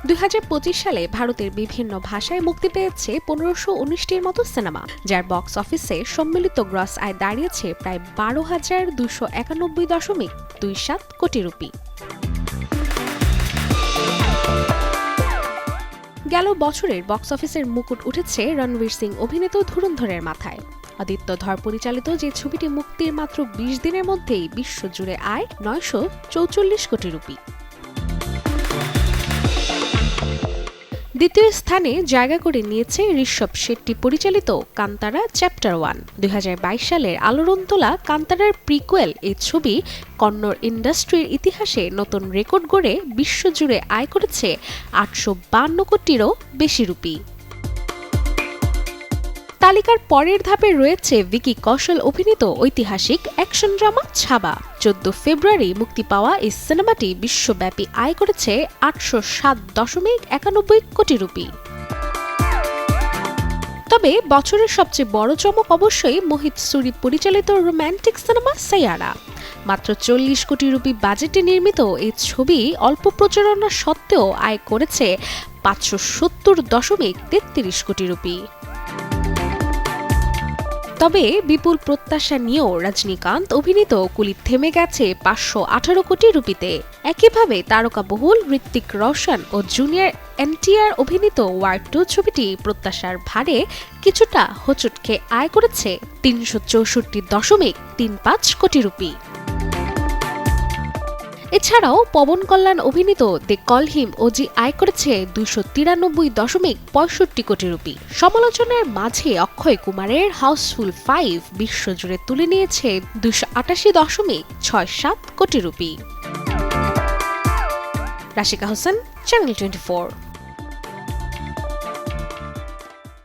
2025 সালে ভারতের বিভিন্ন ভাষায় মুক্তি পেয়েছে 1519টির মতো সিনেমা, যার বক্স অফিসে সম্মিলিত গ্রস আয় দাঁড়িয়েছে প্রায় 12,291.27 কোটি রুপি। গেল বছরের বক্স অফিসের মুকুট উঠেছে রণবীর সিং অভিনীত ধুরন্ধরের মাথায়। আদিত্য ধর পরিচালিত যে ছবিটি মুক্তির মাত্র 20 দিনের মধ্যেই বিশ্বজুড়ে আয় 944 কোটি রুপি। দ্বিতীয় স্থানে জায়গা করে নিয়েছে ঋষভ শেট্টি পরিচালিত কান্তারা চ্যাপ্টার 1। 2022 সালের আলোড়ন তোলা কান্তারার প্রিকুয়েল এই ছবি কন্নড় ইন্ডাস্ট্রির ইতিহাসে নতুন রেকর্ড গড়ে বিশ্বজুড়ে আয় করেছে 852 কোটিরও বেশি রুপি। তালিকার পরের ধাপে রয়েছে ভিকি কৌশল অভিনীত ঐতিহাসিক অ্যাকশন ড্রামা ছাবা। 14 ফেব্রুয়ারি মুক্তি পাওয়া এই সিনেমাটি বিশ্বব্যাপী আয় করেছে 807.91 কোটি রুপি। তবে বছরের সবচেয়ে বড় চমক অবশ্যই মোহিত সুরি পরিচালিত রোমান্টিক সিনেমা সাইয়ারা। মাত্র 40 কোটি রুপি বাজেটে নির্মিত এই ছবি অল্প প্রচারণা সত্ত্বেও আয় করেছে 570.33 কোটি রুপি। তবে বিপুল প্রত্যাশা নিয়েও রজনীকান্ত অভিনীত কুলি থেমে গেছে 518 কোটি রুপিতে। একইভাবে তারকাবহুল ঋত্বিক রোশন ও জুনিয়র এনটিআর অভিনীত ওয়ার 2 ছবিটি প্রত্যাশার ভারে কিছুটা হোঁচট খেয়ে আয় করেছে 364.35 কোটি রুপি। এছাড়াও পবন কল্যাণ অভিনীত দ্য কল হিম ওজি আয় করেছে 293.65 কোটি রুপি। সমালোচনার মাঝে অক্ষয় কুমারের হাউসফুল 5 বিশ্বজুড়ে তুলে নিয়েছে 288.67 কোটি রুপি। রাশিকা হোসেন, চ্যানেল 24।